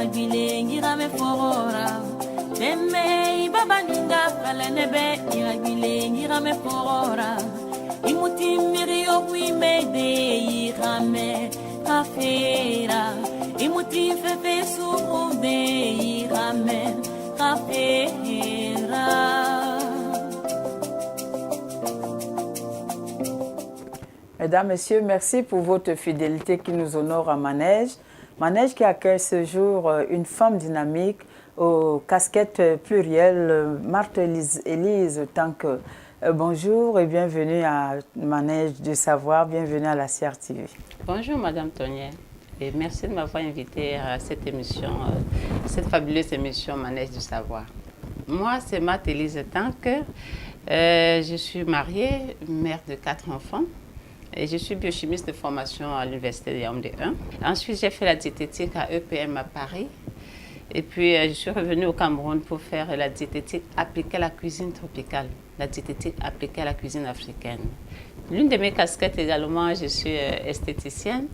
iragile ngirame forora deme babaninga kalenebe iragile ngirame forora imuti mirio kuimede irame kafera imuti fefe surude irame kafera. Mesdames, Messieurs, merci pour votre fidélité qui nous honore à Manège. Manège qui accueille ce jour une femme dynamique aux casquettes plurielles, Marthe Élise Tanque. Bonjour et bienvenue à Manège du Savoir, bienvenue à la CRTV. Bonjour Madame Tonière et merci de m'avoir invitée à cette émission, cette fabuleuse émission Manège du Savoir. Moi, c'est Marthe Élise Tanque, je suis mariée, mère de 4 enfants. Et je suis biochimiste de formation à l'Université de Yaoundé 1. Ensuite, j'ai fait la diététique à EPM à Paris. Et puis, je suis revenue au Cameroun pour faire la diététique appliquée à la cuisine tropicale, la diététique appliquée à la cuisine africaine. L'une de mes casquettes également, je suis esthéticienne.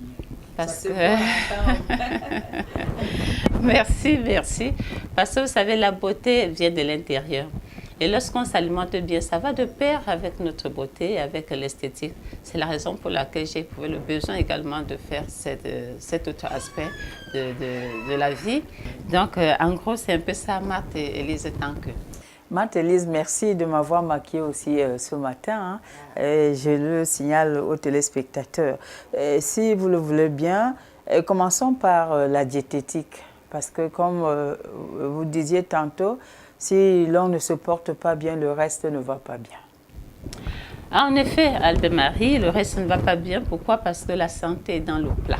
Parce que... Merci, merci. Parce que vous savez, la beauté vient de l'intérieur. Et lorsqu'on s'alimente bien, ça va de pair avec notre beauté, avec l'esthétique. C'est la raison pour laquelle j'ai éprouvé le besoin également de faire cet autre aspect de la vie. Donc, en gros, c'est un peu ça, Marthe Élise Tanque. Marthe Élise, merci de m'avoir maquillée aussi ce matin. Je le signale aux téléspectateurs. Si vous le voulez bien, commençons par la diététique. Parce que comme vous disiez tantôt, si l'on ne se porte pas bien, le reste ne va pas bien. En effet, Albert-Marie, le reste ne va pas bien. Pourquoi? Parce que la santé est dans le plat.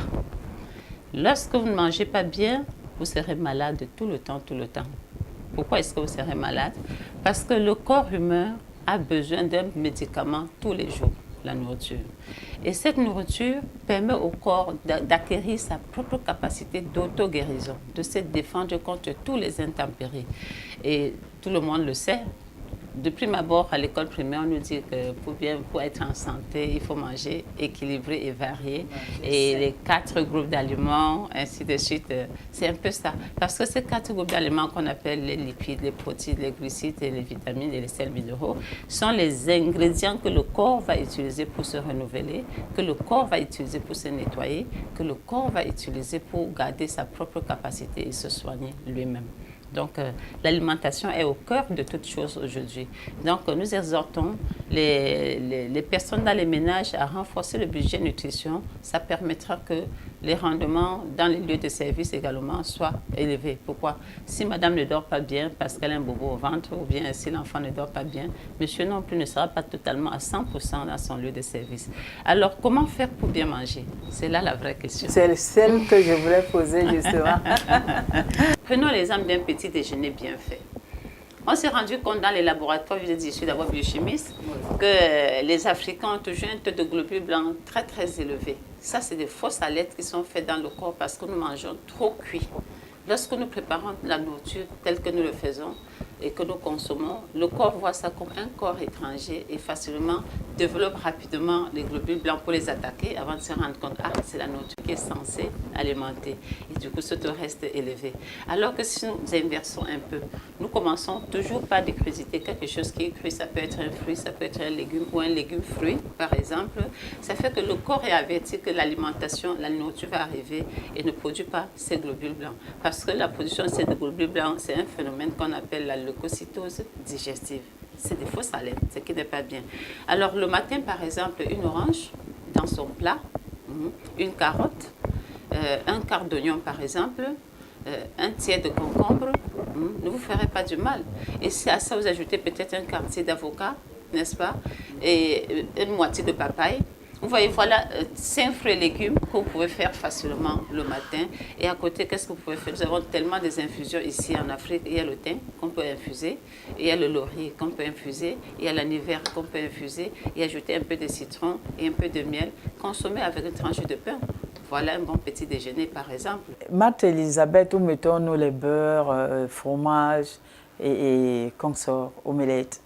Lorsque vous ne mangez pas bien, vous serez malade tout le temps, tout le temps. Pourquoi est-ce que vous serez malade? Parce que le corps humain a besoin d'un médicament tous les jours, la nourriture. Et cette nourriture permet au corps d'acquérir sa propre capacité d'auto-guérison, de se défendre contre tous les intempéries. Et tout le monde le sait. De prime abord, à l'école primaire, on nous dit que pour être en santé, il faut manger équilibré et varié. Et les 4 groupes d'aliments, ainsi de suite, c'est un peu ça. Parce que ces 4 groupes d'aliments qu'on appelle les lipides, les protéines, les glucides, et les vitamines et les sels minéraux sont les ingrédients que le corps va utiliser pour se renouveler, que le corps va utiliser pour se nettoyer, que le corps va utiliser pour garder sa propre capacité et se soigner lui-même. Donc, l'alimentation est au cœur de toute chose aujourd'hui. Donc, nous exhortons les personnes dans les ménages à renforcer le budget nutrition. Ça permettra que les rendements dans les lieux de service également soient élevés. Pourquoi? Si madame ne dort pas bien parce qu'elle a un bobo au ventre, ou bien si l'enfant ne dort pas bien, monsieur non plus ne sera pas totalement à 100% dans son lieu de service. Alors, comment faire pour bien manger? C'est là la vraie question. C'est celle que je voulais poser justement. Prenons l'exemple d'un petit déjeuner bien fait. On s'est rendu compte dans les laboratoires, je suis d'abord biochimiste, que les Africains ont toujours un taux de globules blancs très très élevé. Ça, c'est des fausses alertes qui sont faites dans le corps parce que nous mangeons trop cuit. Lorsque nous préparons la nourriture telle que nous le faisons et que nous consommons, le corps voit ça comme un corps étranger et facilement développe rapidement les globules blancs pour les attaquer avant de se rendre compte, ah, c'est la nourriture qui est censée alimenter. Et du coup, ce taux reste élevé. Alors que si nous inversons un peu, nous commençons toujours par décrusiter quelque chose qui est cru. Ça peut être un fruit, ça peut être un légume ou un légume fruit, par exemple. Ça fait que le corps est averti que l'alimentation, la nourriture va arriver et ne produit pas ces globules blancs. Parce que la production de ces globules blancs, c'est un phénomène qu'on appelle la leucocytose digestive. C'est des fausses alertes, ce qui n'est pas bien. Alors le matin, par exemple, une orange dans son plat, une carotte, un quart d'oignon par exemple, un tiers de concombre, ne vous ferez pas du mal. Et si à ça vous ajoutez peut-être un quartier d'avocat, n'est-ce pas, et une moitié de papaye. Vous voyez, voilà 5 fruits et légumes que vous pouvez faire facilement le matin. Et à côté, qu'est-ce que vous pouvez faire? Nous avons tellement des infusions ici en Afrique. Il y a le thym qu'on peut infuser, il y a le laurier qu'on peut infuser, il y a l'aniver qu'on peut infuser, et ajouter un peu de citron et un peu de miel, consommer avec une tranche de pain. Voilà un bon petit déjeuner, par exemple. Marthe Elisabeth, où mettons-nous les beurres, fromage et consorts, omelettes?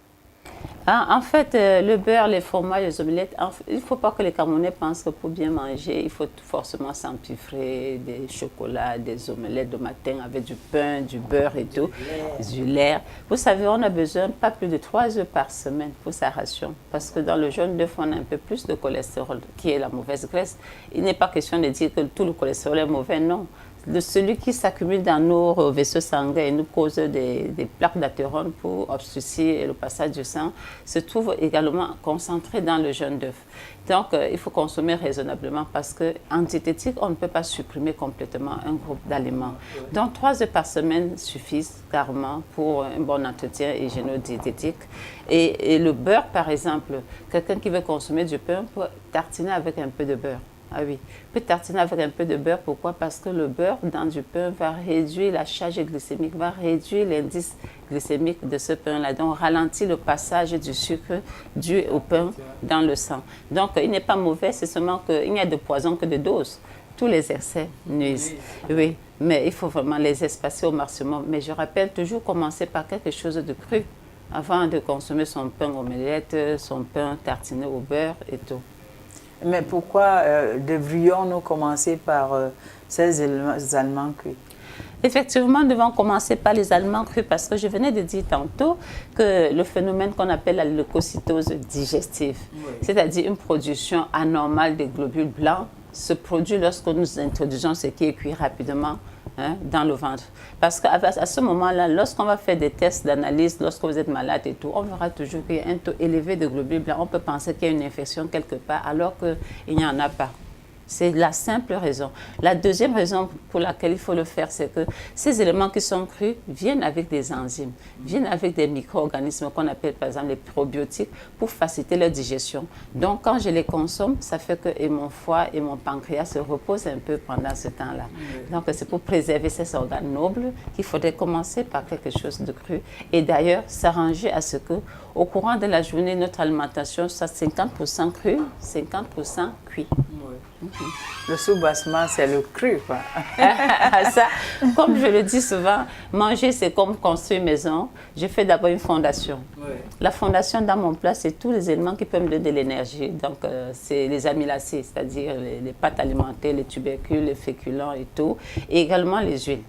En fait, le beurre, les fromages, les omelettes, il ne faut pas que les Camerounais pensent que pour bien manger, il faut forcément s'empiffrer des chocolats, des omelettes de matin avec du pain, du beurre et tout, du lait. Vous savez, on a besoin pas plus de 3 œufs par semaine pour sa ration. Parce que dans le jaune d'œuf, on a un peu plus de cholestérol, qui est la mauvaise graisse. Il n'est pas question de dire que tout le cholestérol est mauvais, non. Celui qui s'accumule dans nos vaisseaux sanguins et nous cause des plaques d'athérone pour obstruer le passage du sang se trouve également concentré dans le jaune d'œuf. Donc, il faut consommer raisonnablement parce qu'en diététique, on ne peut pas supprimer complètement un groupe d'aliments. Donc, 3 œufs par semaine suffisent carrément pour un bon entretien hygiéno-diététique. Et le beurre, par exemple, quelqu'un qui veut consommer du pain peut tartiner avec un peu de beurre. Ah oui, peut tartiner avec un peu de beurre. Pourquoi? Parce que le beurre dans du pain va réduire la charge glycémique, va réduire l'indice glycémique de ce pain-là. Donc, ralentit le passage du sucre dû au pain dans le sang. Donc, il n'est pas mauvais, c'est seulement qu'il n'y a de poison que de dose. Tous les excès nuisent. Oui, mais il faut vraiment les espacer au maximum. Mais je rappelle toujours commencer par quelque chose de cru avant de consommer son pain omelette, son pain tartiné au beurre et tout. Mais pourquoi devrions-nous commencer par ces aliments crus? Effectivement, nous devons commencer par les aliments crus parce que je venais de dire tantôt que le phénomène qu'on appelle la leucocytose digestive, c'est-à-dire une production anormale des globules blancs, se produit lorsque nous introduisons ce qui est cuit rapidement dans le ventre. Parce qu'à ce moment-là, lorsqu'on va faire des tests d'analyse, lorsque vous êtes malade et tout, on verra toujours qu'il y a un taux élevé de globules blancs. On peut penser qu'il y a une infection quelque part alors qu'il n'y en a pas. C'est la simple raison. La deuxième raison pour laquelle il faut le faire, c'est que ces éléments qui sont crus viennent avec des enzymes, viennent avec des micro-organismes qu'on appelle par exemple les probiotiques pour faciliter leur digestion. Donc quand je les consomme, ça fait que et mon foie et mon pancréas se reposent un peu pendant ce temps-là. Donc c'est pour préserver ces organes nobles qu'il faudrait commencer par quelque chose de cru. Et d'ailleurs, s'arranger à ce que au courant de la journée, notre alimentation soit 50% cru, 50% cuit. Le sous-bassement, c'est le cru, quoi. Ça, comme je le dis souvent, manger, c'est comme construire une maison. Je fais d'abord une fondation. La fondation, dans mon plat, c'est tous les éléments qui peuvent me donner de l'énergie. Donc, c'est les amylacées, c'est-à-dire les pâtes alimentaires, les tubercules, les féculents et tout. Et également les huiles.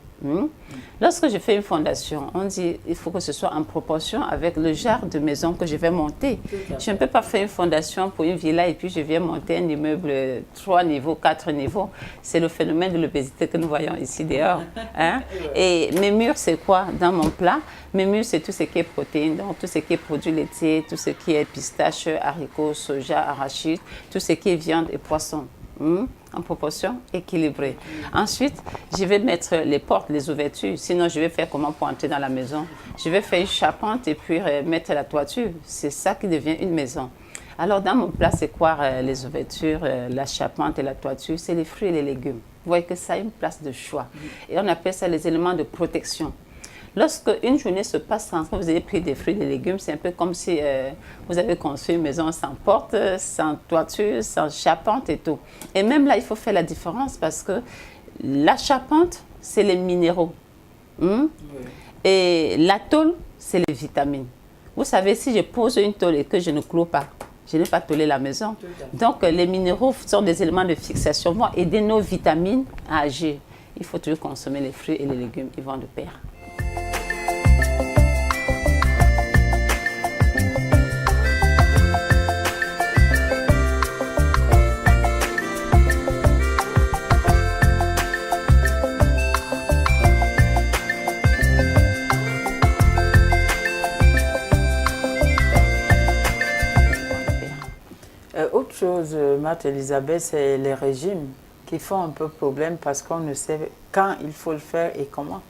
Lorsque je fais une fondation, on dit qu'il faut que ce soit en proportion avec le genre de maison que je vais monter. Je ne peux pas faire une fondation pour une villa et puis je viens monter un immeuble 3 niveaux, 4 niveaux. C'est le phénomène de l'obésité que nous voyons ici dehors. Et mes murs, c'est quoi dans mon plat? Mes murs, c'est tout ce qui est protéines, donc tout ce qui est produits laitiers, tout ce qui est pistaches, haricots, soja, arachides, tout ce qui est viande et poisson. En proportion équilibrée. Ensuite, je vais mettre les portes, les ouvertures. Sinon, je vais faire comment pour entrer dans la maison? Je vais faire une charpente et puis mettre la toiture. C'est ça qui devient une maison. Alors, dans mon plat, c'est quoi les ouvertures, la charpente et la toiture? C'est les fruits et les légumes. Vous voyez que ça a une place de choix. Et on appelle ça les éléments de protection. Lorsque une journée se passe sans que vous ayez pris des fruits et des légumes, c'est un peu comme si vous avez construit une maison sans porte, sans toiture, sans charpente et tout. Et même là, il faut faire la différence parce que la charpente, c'est les minéraux. Et la tôle, c'est les vitamines. Vous savez, si je pose une tôle et que je ne cloue pas, je n'ai pas tôlé la maison. Donc, les minéraux sont des éléments de fixation, vont aider nos vitamines à agir. Il faut toujours consommer les fruits et les légumes, ils vont de pair. Autre chose, Marthe Elisabeth, c'est les régimes qui font un peu problème parce qu'on ne sait quand il faut le faire et comment.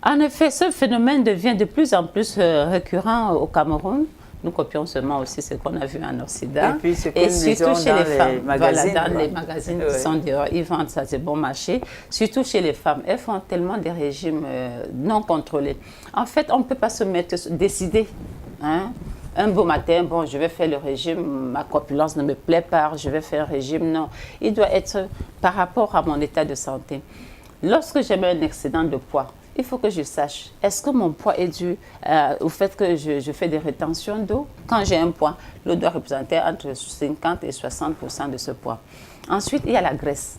En effet, ce phénomène devient de plus en plus récurrent au Cameroun. Nous copions seulement aussi ce qu'on a vu en Occident. Et puis ce que nous surtout chez les femmes. Magazines, voilà, dans les magazines qui sont dehors, ils vendent ça, c'est bon marché. Surtout chez les femmes, elles font tellement des régimes non contrôlés. En fait, on ne peut pas se mettre, décider. Un beau matin, bon, je vais faire le régime, ma corpulence ne me plaît pas, je vais faire un régime. Non, il doit être par rapport à mon état de santé. Lorsque j'ai un excédent de poids, il faut que je sache, est-ce que mon poids est dû au fait que je fais des rétentions d'eau? Quand j'ai un poids, l'eau doit représenter entre 50 et 60% de ce poids. Ensuite, il y a la graisse.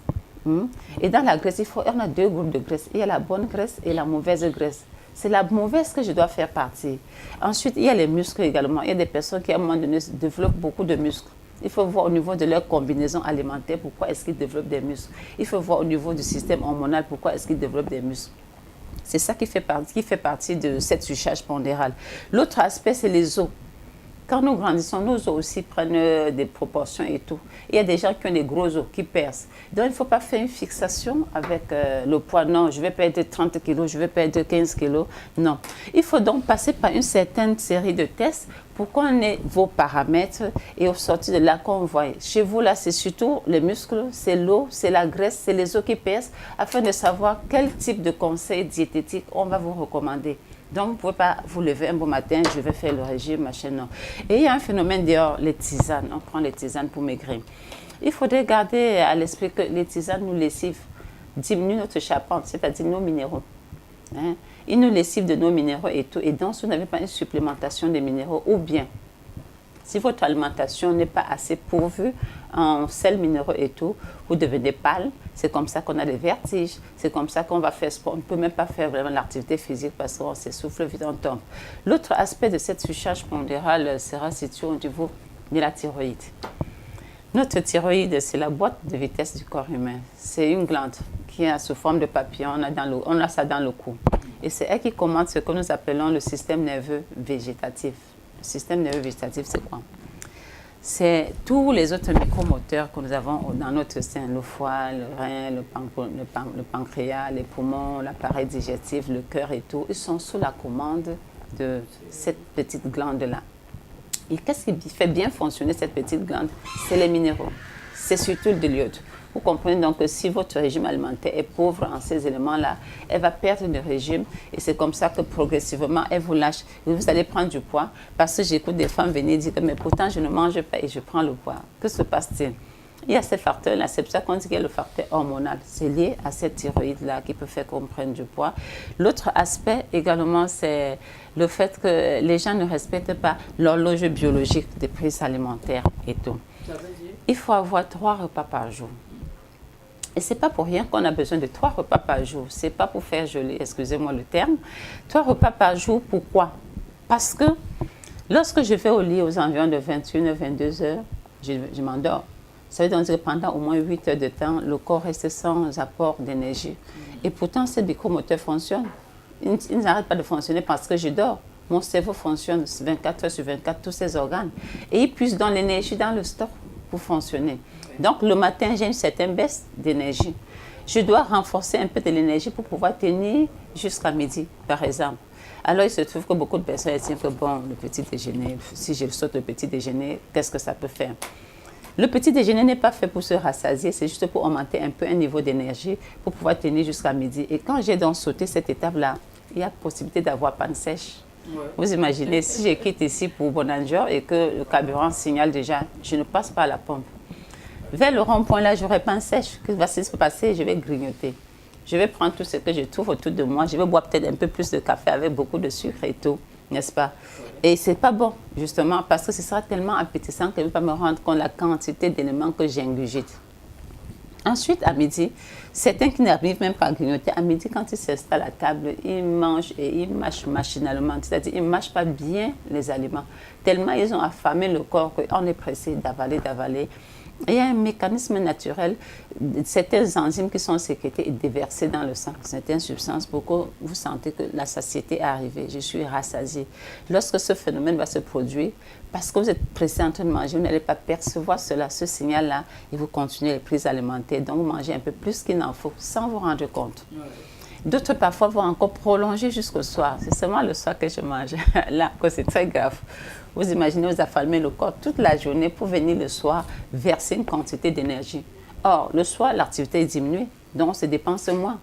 Et dans la graisse, on a 2 groupes de graisse. Il y a la bonne graisse et la mauvaise graisse. C'est la mauvaise que je dois faire partir. Ensuite, il y a les muscles également. Il y a des personnes qui, à un moment donné, développent beaucoup de muscles. Il faut voir au niveau de leur combinaison alimentaire pourquoi est-ce qu'ils développent des muscles. Il faut voir au niveau du système hormonal pourquoi est-ce qu'ils développent des muscles. C'est ça qui fait partie de cette surcharge pondérale. L'autre aspect, c'est les os. Quand nous grandissons, nos os aussi prennent des proportions et tout. Il y a des gens qui ont des gros os, qui percent. Donc, il ne faut pas faire une fixation avec le poids. Non, je vais perdre 30 kilos, je vais perdre 15 kilos. Non. Il faut donc passer par une certaine série de tests pour qu'on ait vos paramètres et au sortir de là, qu'on voit. Chez vous, là, c'est surtout les muscles, c'est l'eau, c'est la graisse, c'est les os qui percent, afin de savoir quel type de conseil diététique on va vous recommander. Donc, vous ne pouvez pas vous lever un beau matin, je vais faire le régime, machin, non. Et il y a un phénomène dehors, les tisanes. On prend les tisanes pour maigrir. Il faudrait garder à l'esprit que les tisanes nous lessivent, diminuent notre charpente, c'est-à-dire nos minéraux. Ils nous lessivent de nos minéraux et tout. Et donc, si vous n'avez pas une supplémentation des minéraux, ou bien, si votre alimentation n'est pas assez pourvue en sels minéraux et tout, vous devenez pâle. C'est comme ça qu'on a des vertiges. C'est comme ça qu'on va faire sport. On ne peut même pas faire vraiment l'activité physique parce qu'on s'essouffle vite, on tombe. L'autre aspect de cette surcharge pondérale sera situé au niveau de la thyroïde. Notre thyroïde, c'est la boîte de vitesse du corps humain. C'est une glande qui est sous forme de papillon. On a ça dans le cou. Et c'est elle qui commande ce que nous appelons le système nerveux végétatif. Le système nerveux végétatif, c'est quoi? C'est tous les autres micromoteurs que nous avons dans notre sein, le foie, le rein, le pancréas, les poumons, l'appareil digestif, le cœur et tout. Ils sont sous la commande de cette petite glande-là. Et qu'est-ce qui fait bien fonctionner cette petite glande? C'est les minéraux. C'est surtout de l'iode. Vous comprenez donc que si votre régime alimentaire est pauvre en ces éléments-là, elle va perdre le régime et c'est comme ça que progressivement, elle vous lâche. Et vous allez prendre du poids parce que j'écoute des femmes venir dire que mais pourtant je ne mange pas et je prends le poids. Que se passe-t-il? Il y a ces facteurs-là, c'est pour ça qu'on dit qu'il y a le facteur hormonal. C'est lié à cette thyroïde-là qui peut faire qu'on prenne du poids. L'autre aspect également, c'est le fait que les gens ne respectent pas l'horloge biologique des prises alimentaires et tout. Il faut avoir 3 repas par jour. Et ce n'est pas pour rien qu'on a besoin de 3 repas par jour. Ce n'est pas pour faire joli, excusez-moi le terme. 3 repas par jour, pourquoi? Parce que lorsque je vais au lit aux environs de 21h, 22h, je m'endors. Ça veut dire que pendant au moins 8 heures de temps, le corps reste sans apport d'énergie. Et pourtant, ces micromoteurs fonctionnent. Ils n'arrêtent pas de fonctionner parce que je dors. Mon cerveau fonctionne 24 heures sur 24, tous ces organes. Et ils puissent dans l'énergie dans le stock pour fonctionner. Donc, le matin, j'ai une certaine baisse d'énergie. Je dois renforcer un peu de l'énergie pour pouvoir tenir jusqu'à midi, par exemple. Alors, il se trouve que beaucoup de personnes estiment que, bon, le petit déjeuner, si je saute le petit déjeuner, qu'est-ce que ça peut faire? Le petit déjeuner n'est pas fait pour se rassasier, c'est juste pour augmenter un peu un niveau d'énergie pour pouvoir tenir jusqu'à midi. Et quand j'ai donc sauté cette étape-là, il y a possibilité d'avoir panne sèche. Ouais. Vous imaginez, si je quitte ici pour Bonanjo et que le carburant signale déjà, je ne passe pas à la pompe. Vers le rond-point, là, j'aurai panne sèche. Qu'est-ce qui va se passer? Je vais grignoter. Je vais prendre tout ce que je trouve autour de moi. Je vais boire peut-être un peu plus de café avec beaucoup de sucre et tout, n'est-ce pas? Et ce n'est pas bon, justement, parce que ce sera tellement appétissant que je ne vais pas me rendre compte de la quantité d'éléments que j'ai ingurgite. Ensuite, à midi, certains qui n'arrivent même pas à grignoter, à midi, quand ils s'installent à table, ils mangent et ils mâchent machinalement. C'est-à-dire qu'ils ne mâchent pas bien les aliments. Tellement ils ont affamé le corps qu'on est pressé d'avaler, d'avaler. Il y a un mécanisme naturel, certaines enzymes qui sont sécrétées et déversées dans le sang, certaines substances, pour que vous sentez que la satiété est arrivée, je suis rassasiée. Lorsque ce phénomène va se produire, parce que vous êtes pressé en train de manger, vous n'allez pas percevoir cela, ce signal-là, et vous continuez les prises alimentaires, donc vous mangez un peu plus qu'il n'en faut, sans vous rendre compte. D'autres parfois vont encore prolonger jusqu'au soir. C'est seulement le soir que je mange. Là, c'est très grave. Vous imaginez, vous affamez le corps toute la journée pour venir le soir verser une quantité d'énergie. Or, le soir, l'activité est diminuée, donc on se dépense moins.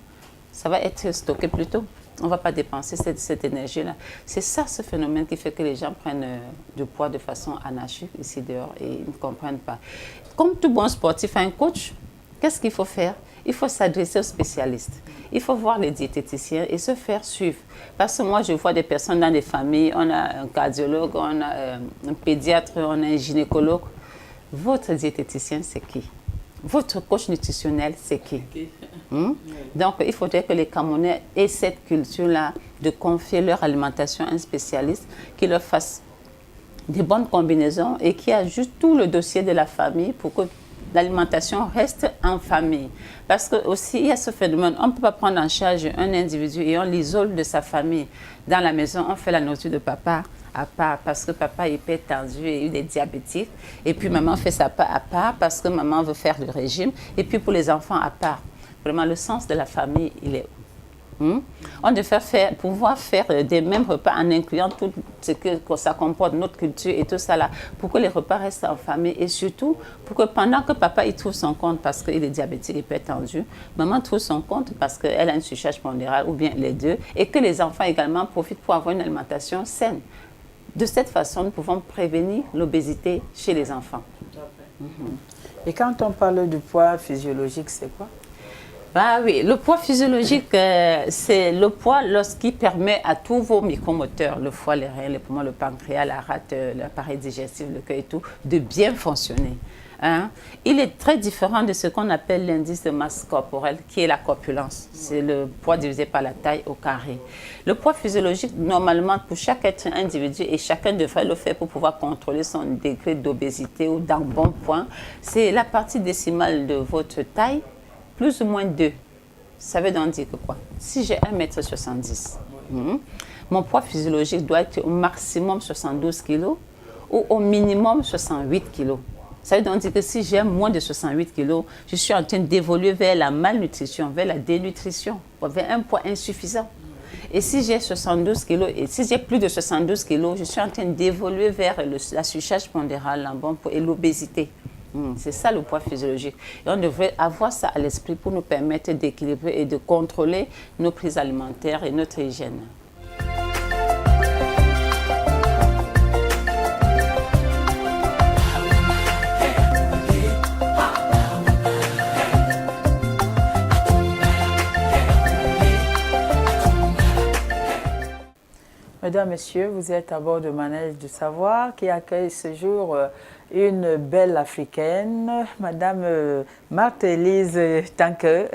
Ça va être stocké plus tôt. On ne va pas dépenser cette énergie-là. C'est ça, ce phénomène qui fait que les gens prennent du poids de façon anarchique ici dehors et ils ne comprennent pas. Comme tout bon sportif a un coach, qu'est-ce qu'il faut faire? il faut s'adresser aux spécialistes. Il faut voir les diététiciens et se faire suivre. Parce que moi, je vois des personnes dans des familles, on a un cardiologue, on a un pédiatre, on a un gynécologue. Votre diététicien, c'est qui? Votre coach nutritionnel, c'est qui? Donc, il faudrait que les Camerounais aient cette culture-là de confier leur alimentation à un spécialiste qui leur fasse des bonnes combinaisons et qui ajuste tout le dossier de la famille pour que l'alimentation reste en famille. Parce que aussi, il y a ce phénomène, on ne peut pas prendre en charge un individu et on l'isole de sa famille. Dans la maison, on fait la nourriture de papa à part parce que papa est hypertendu et il est diabétique. Et puis maman fait sa part à part parce que maman veut faire le régime. Et puis pour les enfants à part. Vraiment, le sens de la famille, il est où? On devrait pouvoir faire des mêmes repas en incluant tout ce que ça comporte, notre culture et tout ça là, pour que les repas restent en famille et surtout pour que pendant que papa il trouve son compte parce qu'il est diabétique et hypertendu, maman trouve son compte parce qu'elle a une surcharge pondérale ou bien les deux et que les enfants également profitent pour avoir une alimentation saine. De cette façon, nous pouvons prévenir l'obésité chez les enfants. Et quand on parle du poids physiologique, c'est quoi? Ah oui, le poids physiologique, c'est le poids lorsqu'il permet à tous vos micromoteurs, le foie, les reins, les poumons, le pancréas, la rate, l'appareil digestif, le cœur et tout, de bien fonctionner. Hein? Il est très différent de ce qu'on appelle l'indice de masse corporelle, qui est la corpulence. C'est le poids divisé par la taille au carré. Le poids physiologique, normalement, pour chaque être individu, et chacun devrait le faire pour pouvoir contrôler son degré d'obésité ou d'embonpoint, c'est la partie décimale de votre taille, plus ou moins 2. Ça veut donc dire que quoi? Si j'ai 1,70 m, mon poids physiologique doit être au maximum 72 kg ou au minimum 68 kg. Ça veut donc dire que si j'ai moins de 68 kg, je suis en train d'évoluer vers la malnutrition, vers la dénutrition, vers un poids insuffisant. Et si j'ai 72 kg et si j'ai plus de 72 kg, je suis en train d'évoluer vers la surcharge pondérale, et l'obésité. C'est ça le poids physiologique. Et on devrait avoir ça à l'esprit pour nous permettre d'équilibrer et de contrôler nos prises alimentaires et notre hygiène. Mesdames, Messieurs, vous êtes à bord de Manège du Savoir qui accueille ce jour une belle africaine, Madame Marthe-Élise Tanke,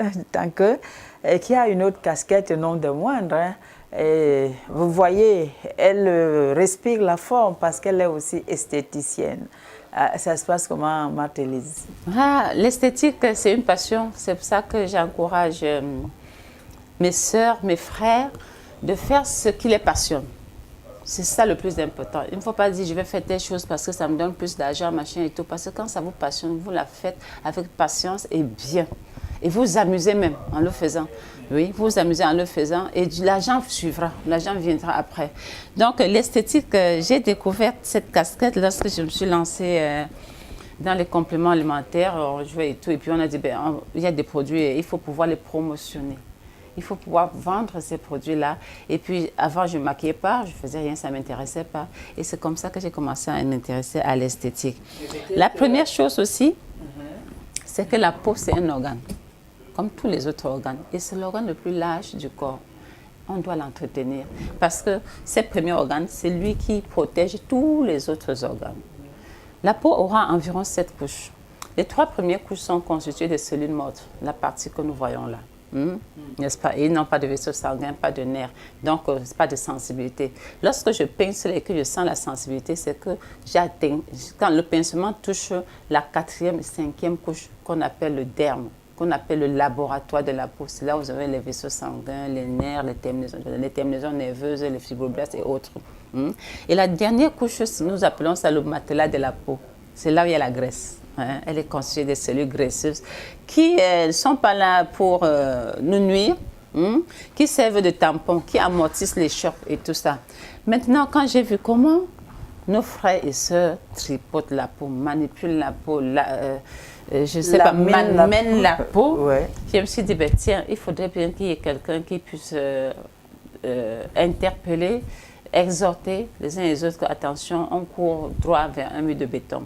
qui a une autre casquette non de moindre. Hein. Et vous voyez, elle respire la forme parce qu'elle est aussi esthéticienne. Ça se passe comment, Marthe-Élise? L'esthétique, c'est une passion. C'est pour ça que j'encourage mes sœurs, mes frères, de faire ce qui les passionne. C'est ça le plus important. Il ne faut pas dire je vais faire telle chose parce que ça me donne plus d'argent, machin et tout. Parce que quand ça vous passionne, vous la faites avec patience et bien. Et vous vous amusez même en le faisant. Oui, vous vous amusez en le faisant et l'argent suivra. L'argent viendra après. Donc l'esthétique, j'ai découvert cette casquette lorsque je me suis lancée dans les compléments alimentaires. On jouait et tout. Et puis on a dit, il y a des produits, il faut pouvoir les promotionner. Il faut pouvoir vendre ces produits-là. Et puis, avant, je ne me maquillais pas, je ne faisais rien, ça ne m'intéressait pas. Et c'est comme ça que j'ai commencé à m'intéresser à l'esthétique. La première chose aussi, c'est que la peau, c'est un organe, comme tous les autres organes. Et c'est l'organe le plus large du corps. On doit l'entretenir. Parce que ce premier organe, c'est lui qui protège tous les autres organes. La peau aura environ 7 couches. Les 3 premières couches sont constituées de cellules mortes, la partie que nous voyons là. N'est-ce pas? Et ils n'ont pas de vaisseau sanguin, pas de nerfs, donc pas de sensibilité. Lorsque je pince et que je sens la sensibilité, c'est que j'atteins, quand le pincement touche la 4e et 5e couche qu'on appelle le derme, qu'on appelle le laboratoire de la peau. C'est là où vous avez les vaisseaux sanguins, les nerfs, les terminaisons nerveuses, les fibroblastes et autres. Et la dernière couche, nous appelons ça le matelas de la peau. C'est là où il y a la graisse. Elle est constituée de cellules graisseuses qui ne sont pas là pour nous nuire, qui servent de tampons, qui amortissent les chocs et tout ça. Maintenant, quand j'ai vu comment nos frères et sœurs tripotent la peau, manipulent la peau, mènent la peau, ouais. Je me suis dit, tiens, il faudrait bien qu'il y ait quelqu'un qui puisse interpeller, exhorter les uns et les autres, attention, on court droit vers un mur de béton.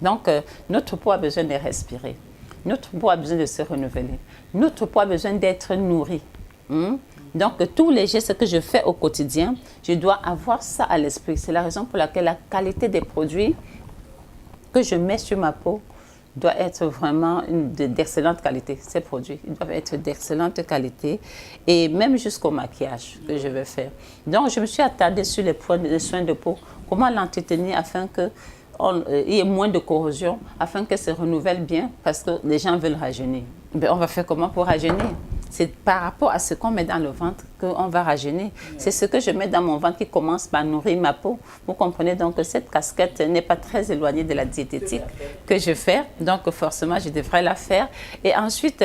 Donc, notre peau a besoin de respirer. Notre peau a besoin de se renouveler. Notre peau a besoin d'être nourrie. Donc, tous les gestes que je fais au quotidien, je dois avoir ça à l'esprit. C'est la raison pour laquelle la qualité des produits que je mets sur ma peau doit être vraiment d'excellente qualité. Ces produits, ils doivent être d'excellente qualité et même jusqu'au maquillage que je vais faire. Donc, je me suis attardée sur les soins de peau. Comment l'entretenir afin que il y ait moins de corrosion, afin qu'elle se renouvelle bien, parce que les gens veulent rajeunir. On va faire comment pour rajeunir? C'est par rapport à ce qu'on met dans le ventre qu'on va rajeunir. C'est ce que je mets dans mon ventre qui commence par nourrir ma peau. Vous comprenez donc que cette casquette n'est pas très éloignée de la diététique que je fais. Donc forcément, je devrais la faire. Et ensuite,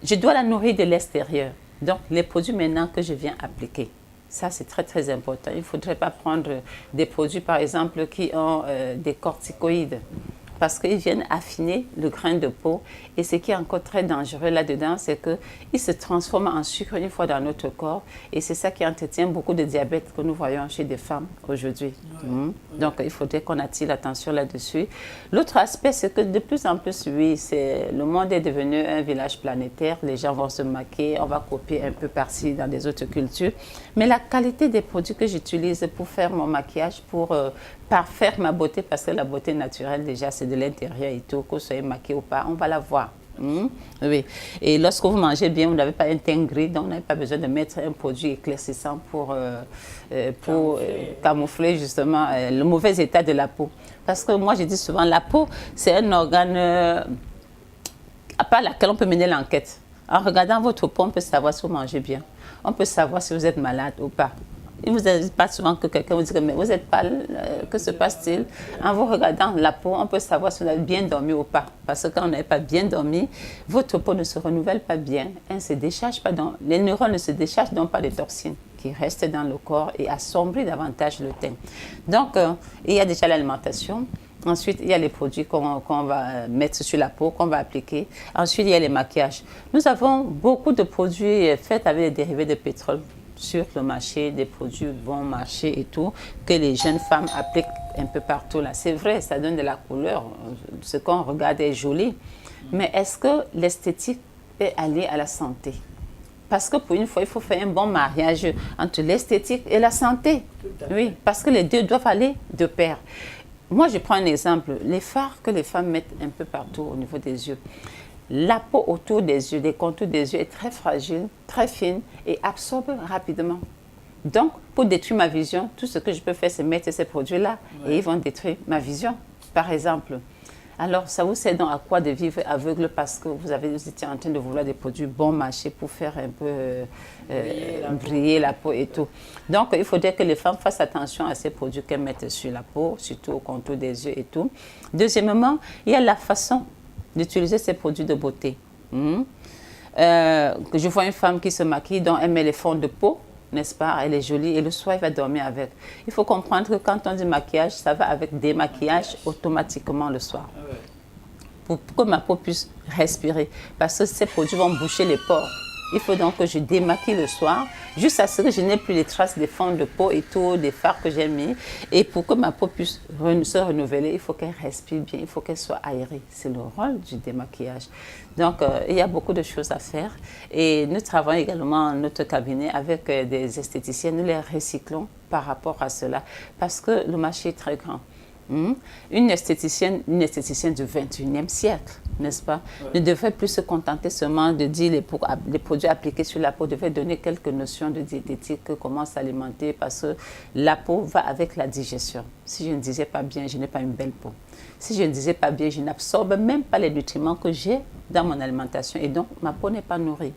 je dois la nourrir de l'extérieur. Donc les produits maintenant que je viens appliquer. Ça, c'est très, très important. Il ne faudrait pas prendre des produits, par exemple, qui ont des corticoïdes. Parce qu'ils viennent affiner le grain de peau. Et ce qui est encore très dangereux là-dedans, c'est qu'ils se transforment en sucre une fois dans notre corps. Et c'est ça qui entretient beaucoup de diabète que nous voyons chez des femmes aujourd'hui. Donc, il faudrait qu'on attire l'attention là-dessus. L'autre aspect, c'est que de plus en plus, oui, le monde est devenu un village planétaire. Les gens vont se maquiller, on va copier un peu par-ci dans des autres cultures. Mais la qualité des produits que j'utilise pour faire mon maquillage, pour parfaire ma beauté, parce que la beauté naturelle, déjà, c'est de l'intérieur et tout, que vous soyez maquillé ou pas, on va la voir. Oui. Et lorsque vous mangez bien, vous n'avez pas un teint gris, donc vous n'avez pas besoin de mettre un produit éclaircissant pour camoufler justement le mauvais état de la peau. Parce que moi, je dis souvent, la peau, c'est un organe à part laquelle on peut mener l'enquête. En regardant votre peau, on peut savoir si vous mangez bien. On peut savoir si vous êtes malade ou pas. Il ne vous arrive pas souvent que quelqu'un vous dise mais vous êtes pâle, que se passe-t-il? En vous regardant la peau, on peut savoir si vous avez bien dormi ou pas. Parce que quand on n'avez pas bien dormi, votre peau ne se renouvelle pas bien. Elle ne se décharge pas les neurones ne se déchargent donc pas des toxines qui restent dans le corps et assombrissent davantage le teint. Donc, il y a déjà l'alimentation. Ensuite, il y a les produits qu'on va mettre sur la peau, qu'on va appliquer. Ensuite, il y a les maquillages. Nous avons beaucoup de produits faits avec des dérivés de pétrole sur le marché, des produits bon marché et tout, que les jeunes femmes appliquent un peu partout là. C'est vrai, ça donne de la couleur, ce qu'on regarde est joli, mais est-ce que l'esthétique est alliée à la santé? Parce que pour une fois, il faut faire un bon mariage entre l'esthétique et la santé. Oui, parce que les deux doivent aller de pair. Moi, je prends un exemple, les fards que les femmes mettent un peu partout au niveau des yeux. La peau autour des yeux, les contours des yeux est très fragile, très fine et absorbe rapidement. Donc, pour détruire ma vision, tout ce que je peux faire, c'est mettre ces produits-là et ils vont détruire ma vision, par exemple. Alors, ça vous sert donc à quoi de vivre aveugle parce que vous étiez en train de vouloir des produits bon marché pour faire un peu briller la peau et tout. Donc, il faudrait que les femmes fassent attention à ces produits qu'elles mettent sur la peau, surtout au contour des yeux et tout. Deuxièmement, il y a la façon d'utiliser ces produits de beauté. Je vois une femme qui se maquille, dont elle met les fonds de peau, n'est-ce pas? Elle est jolie et le soir, elle va dormir avec. Il faut comprendre que quand on dit maquillage, ça va avec démaquillage automatiquement le soir. Pour que ma peau puisse respirer. Parce que ces produits vont boucher les pores. Il faut donc que je démaquille le soir, juste à ce que je n'ai plus les traces des fonds de peau et tout, des fards que j'ai mis. Et pour que ma peau puisse se renouveler, il faut qu'elle respire bien, il faut qu'elle soit aérée. C'est le rôle du démaquillage. Donc, il y a beaucoup de choses à faire. Et nous travaillons également dans notre cabinet avec des esthéticiens. Nous les recyclons par rapport à cela, parce que le marché est très grand. Une esthéticienne du 21e siècle, n'est-ce pas, ne devrait plus se contenter seulement de dire les produits appliqués sur la peau, devrait donner quelques notions de diététique, comment s'alimenter, parce que la peau va avec la digestion. Si je ne disais pas bien, je n'ai pas une belle peau. Si je ne disais pas bien, je n'absorbe même pas les nutriments que j'ai dans mon alimentation et donc ma peau n'est pas nourrie.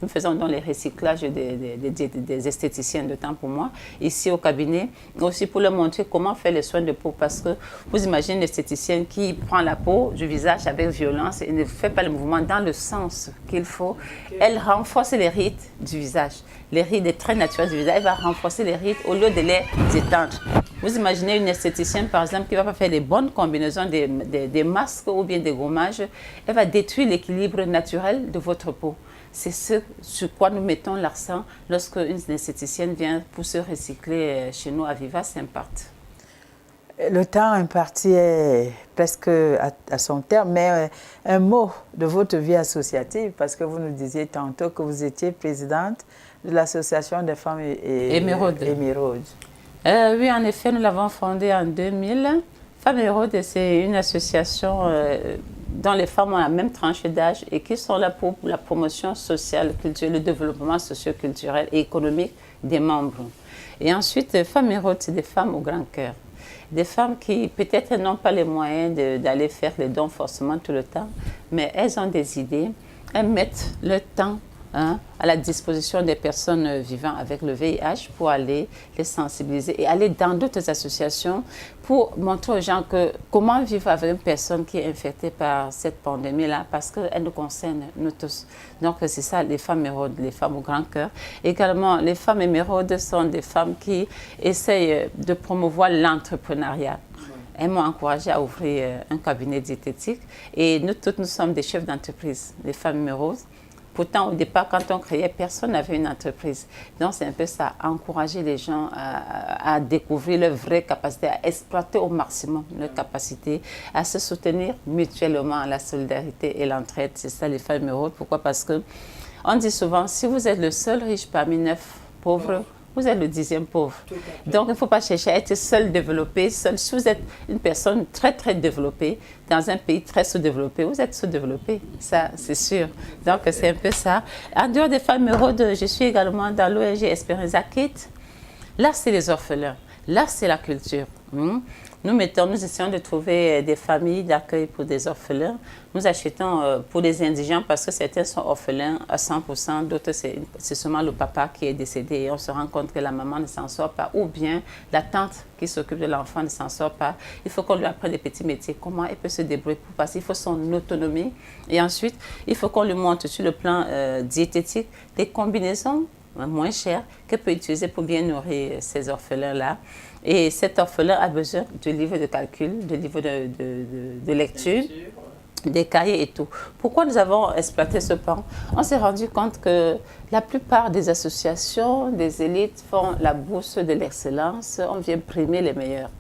Nous faisons donc les recyclages des esthéticiens de temps pour moi, ici au cabinet, aussi pour leur montrer comment faire les soins de peau. Parce que vous imaginez une esthéticienne qui prend la peau du visage avec violence et ne fait pas le mouvement dans le sens qu'il faut. Elle renforce les rides du visage. Les rides très naturelles du visage, elle va renforcer les rides au lieu de les étendre. Vous imaginez une esthéticienne, par exemple, qui ne va pas faire les bonnes combinaisons des masques ou bien des gommages. Elle va détruire l'équilibre naturel de votre peau. C'est ce sur quoi nous mettons l'accent lorsque une esthéticienne vient pour se recycler chez nous à Viva Saint-Part. Le temps imparti est presque à son terme, mais un mot de votre vie associative, parce que vous nous disiez tantôt que vous étiez présidente de l'association des femmes émeraudes. Oui, en effet, nous l'avons fondée en 2000. Femmes émeraudes, c'est une association dont les femmes ont la même tranche d'âge et qui sont là pour la promotion sociale, culturelle, le développement socio-culturel et économique des membres. Et ensuite, Femmes émeraudes, c'est des femmes au grand cœur. Des femmes qui peut-être n'ont pas les moyens d'aller faire les dons forcément tout le temps, mais elles ont des idées, elles mettent le temps à la disposition des personnes vivant avec le VIH pour aller les sensibiliser et aller dans d'autres associations pour montrer aux gens comment vivre avec une personne qui est infectée par cette pandémie-là, parce qu'elle nous concerne, nous tous. Donc c'est ça, les femmes émeraudes, les femmes au grand cœur. Également, les femmes émeraudes sont des femmes qui essayent de promouvoir l'entrepreneuriat. Elles m'ont encouragée à ouvrir un cabinet diététique et nous toutes, nous sommes des chefs d'entreprise, les femmes émeraudes. Pourtant, au départ, quand on créait, personne n'avait une entreprise. Donc, c'est un peu ça, encourager les gens à découvrir leur vraie capacité, à exploiter au maximum leur capacité, à se soutenir mutuellement, la solidarité et l'entraide. C'est ça, les femmes émeraudes. Pourquoi? Parce qu'on dit souvent, si vous êtes le seul riche parmi 9 pauvres, vous êtes le 10e pauvre. Donc, il ne faut pas chercher à être seul développé. Seul. Si vous êtes une personne très, très développée, dans un pays très sous-développé, vous êtes sous-développé. Ça, c'est sûr. Donc, c'est un peu ça. En dehors des femmes émeraudes, je suis également dans l'ONG Esperanza Kids. Là, c'est les orphelins. Là, c'est la culture. Nous essayons de trouver des familles d'accueil pour des orphelins. Nous achetons pour les indigents parce que certains sont orphelins à 100%, d'autres c'est seulement le papa qui est décédé et on se rend compte que la maman ne s'en sort pas, ou bien la tante qui s'occupe de l'enfant ne s'en sort pas. Il faut qu'on lui apprenne des petits métiers, comment elle peut se débrouiller pour passer. Il faut son autonomie et ensuite il faut qu'on lui montre sur le plan diététique des combinaisons moins chères qu'elle peut utiliser pour bien nourrir ces orphelins-là. Et cet orphelin a besoin de livres de calcul, de livres de lecture, des cahiers et tout. Pourquoi nous avons exploité ce pan? On s'est rendu compte que la plupart des associations, des élites font la bourse de l'excellence, on vient primer les meilleurs.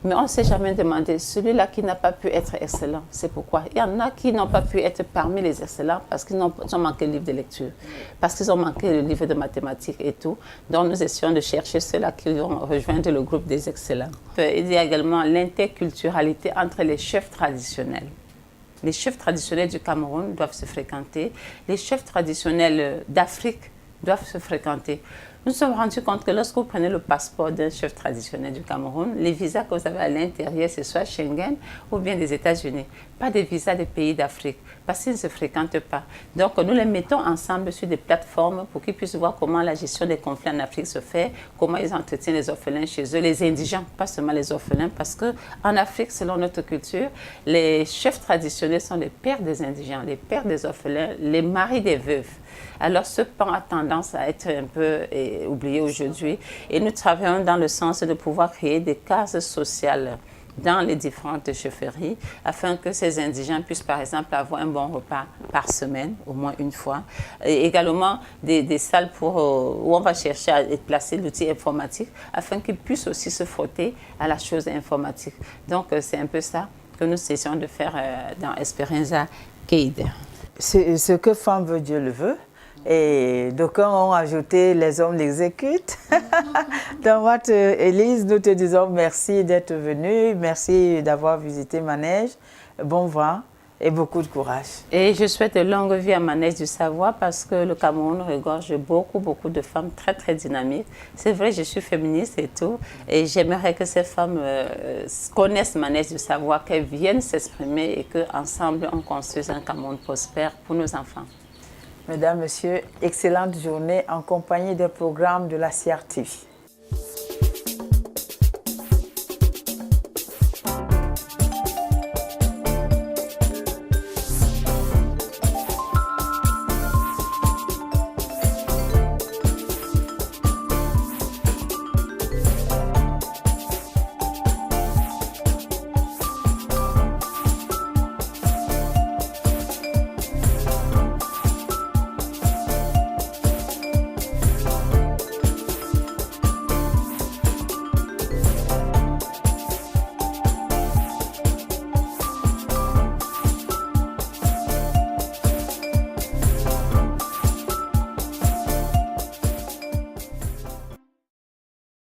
Mais on ne s'est jamais demandé, celui-là qui n'a pas pu être excellent, c'est pourquoi? Il y en a qui n'ont pas pu être parmi les excellents parce qu'ils ont manqué le livre de lecture, parce qu'ils ont manqué le livre de mathématiques et tout. Donc nous essayons de chercher ceux-là qui vont rejoindre le groupe des excellents. Il y a également l'interculturalité entre les chefs traditionnels. Les chefs traditionnels du Cameroun doivent se fréquenter. Les chefs traditionnels d'Afrique doivent se fréquenter. Nous nous sommes rendus compte que lorsque vous prenez le passeport d'un chef traditionnel du Cameroun, les visas que vous avez à l'intérieur, c'est soit Schengen ou bien des États-Unis. Pas des visas des pays d'Afrique, parce qu'ils ne se fréquentent pas. Donc, nous les mettons ensemble sur des plateformes pour qu'ils puissent voir comment la gestion des conflits en Afrique se fait, comment ils entretiennent les orphelins chez eux, les indigents, pas seulement les orphelins, parce qu'en Afrique, selon notre culture, les chefs traditionnels sont les pères des indigents, les pères des orphelins, les maris des veuves. Alors, ce pan a tendance à être un peu oublié aujourd'hui et nous travaillons dans le sens de pouvoir créer des cases sociales dans les différentes chefferies afin que ces indigents puissent par exemple avoir un bon repas par semaine, au moins une fois. Et également des salles où on va chercher à placer l'outil informatique afin qu'ils puissent aussi se frotter à la chose informatique. Donc c'est un peu ça que nous essayons de faire dans Esperanza Kids. Ce que femme veut, Dieu le veut. Et d'aucuns ont ajouté les hommes l'exécutent. Donc, Élise, nous te disons merci d'être venue, merci d'avoir visité Manège. Bon vent et beaucoup de courage. Et je souhaite une longue vie à Manège du Savoir parce que le Cameroun regorge beaucoup de femmes très, très dynamiques. C'est vrai, je suis féministe et tout. Et j'aimerais que ces femmes connaissent Manège du Savoir, qu'elles viennent s'exprimer et qu'ensemble, on construise un Cameroun prospère pour nos enfants. Mesdames, Messieurs, excellente journée en compagnie des programmes de la CRTV.